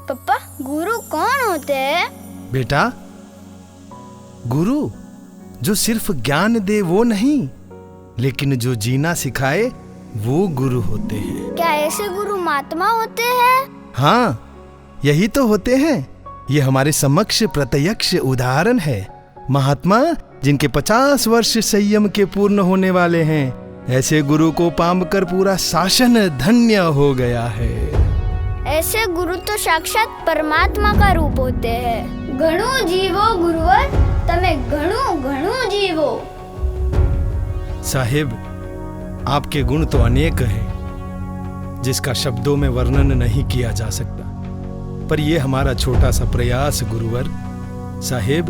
पापा, गुरु कौन होते हैं? बेटा, गुरु जो सिर्फ ज्ञान दे वो नहीं, लेकिन जो जीना सिखाए वो गुरु होते हैं। क्या ऐसे गुरु महात्मा होते हैं? हाँ, यही तो होते हैं। ये हमारे समक्ष प्रत्यक्ष उदाहरण है। महात्मा जिनके 50 वर्ष संयम के पूर्ण होने वाले हैं, ऐसे गुरु को पाकर पूरा शासन धन्य हो गया है। ऐसे गुरु तो साक्षात परमात्मा का रूप होते हैं। घणु जीवो गुरुवर, तमे घणु घणु जीवो। साहिब, आपके गुण तो अनेक हैं, जिसका शब्दों में वर्णन नहीं किया जा सकता। पर यह हमारा छोटा सा प्रयास गुरुवर। साहिब,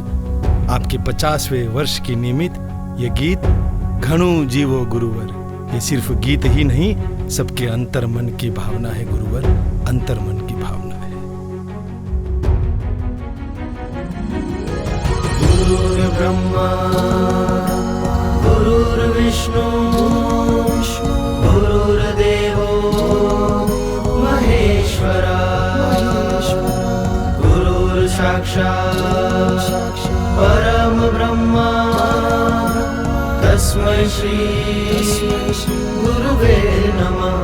आपके 50वें वर्ष की निमित्त ये गीत घणु जीवो गुरुवर, ये सिर्फ गीत ही नहीं, सबके अंतर मन की भावना है गुरुवर, अंतर मन की भावना है। गुरुर् ब्रह्मा गुरुर्विष्णु गुरुर्देवो महेश्वरा गुरुर् साक्षात् परम ब्रह्मा तस्मै श्री गुरुवे नमः।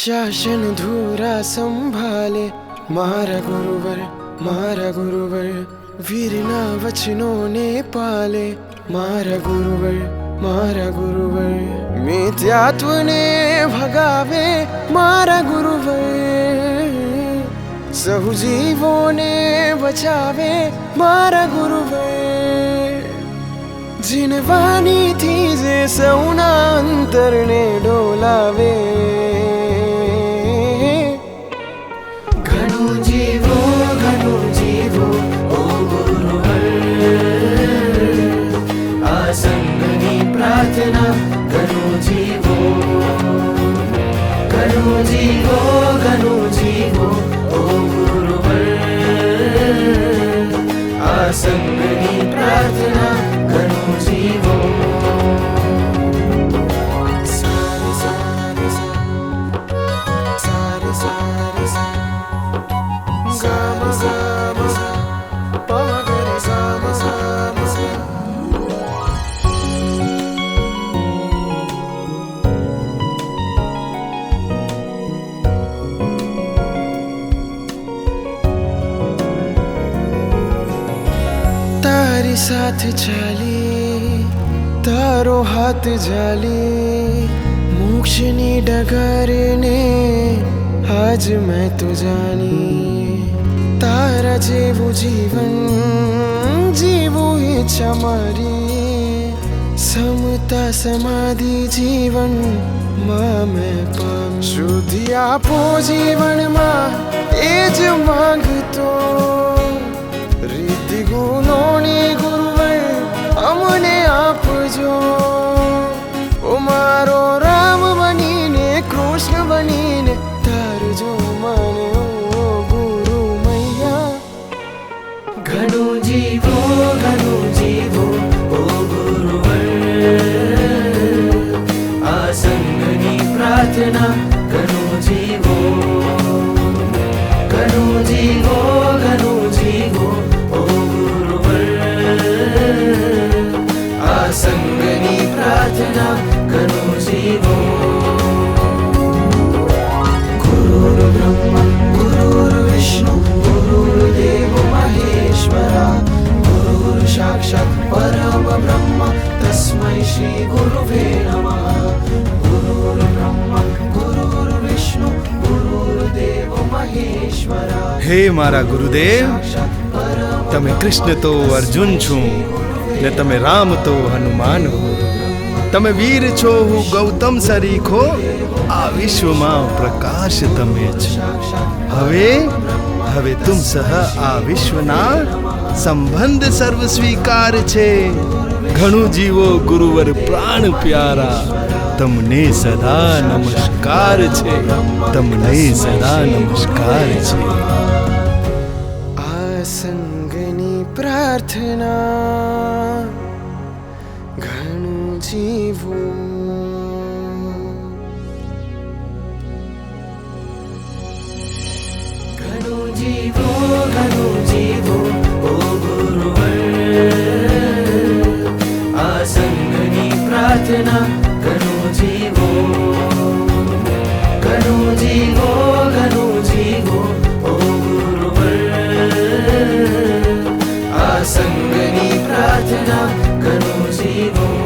शासन धूरा संभाले मारा गुरुवर, वीरना वचनों ने पाले मारा गुरुवर, मिथ्यात्व ने भगावे मारा गुरुवर, सहुजीवों ने बचावे मारा गुरुवर, जिन वाणी थी जे सौना अंतर ने डोलावे। घणु जीवो ओ गुरुवर, आसंगनी प्रार्थना घणु जीवो ओ गुरुवर, आसंगनी प्रार्थना घणु जीवो। तारी साथ चाली तारो हाथ जाली, मोक्षनी डगर ने आज मैं तो जानी। तारा जेवू जीवन जीवू इच्छा मारी, समता समाधि जीवन मां मैं पाम। शुद्धि आपो जीवन मां एज मांगतो, रीति गुणोनी गुरुवर अमने आपजो। ओ मारो राम बनीने कृष्ण बनीने तारजो माने ओ गुरु मैया। घणु जीवो ओ गुरुवर, आसंगनी प्रार्थना घणु जीवो ओ गुरुवर, आसंगनी प्रार्थना घणु जीवो। गुरुर् ब्रह्मा गुरुर्विष्णु गुरुर्देवो महेश्वरा, गुरुर् साक्षात् परम ब्रह्म तस्मै श्री गुरुवे नमः। गुरुर् ब्रह्मा गुरुर्विष्णु गुरुर्देवो महेश्वरा। हे मारा गुरुदेव, તમે કૃષ્ણ તો અર્જુન છું ને તમે રામ તો હનુમાન હો। તમે વીર છો, હું ગૌતમ સરીખો, આ વિશ્વમાં પ્રકાશ તમે છો। હવે તુમ સહ આ વિશ્વના સંબંધ સર્વ સ્વીકાર છે। ઘણું જીવો ગુરુવર પ્રાણ પ્યારા, તમને સદા નમસ્કાર છે, તમને સદા નમસ્કાર છે। સંગની પ્રાર્થના ઘણું જીવું ઘણું જીવો ઓ ગુરુવર આ સંગની પ્રાર્થના ઘણું જીવો ઓ ગુરુવર આ સંગની પ્રાર્થના ઘણું જીવો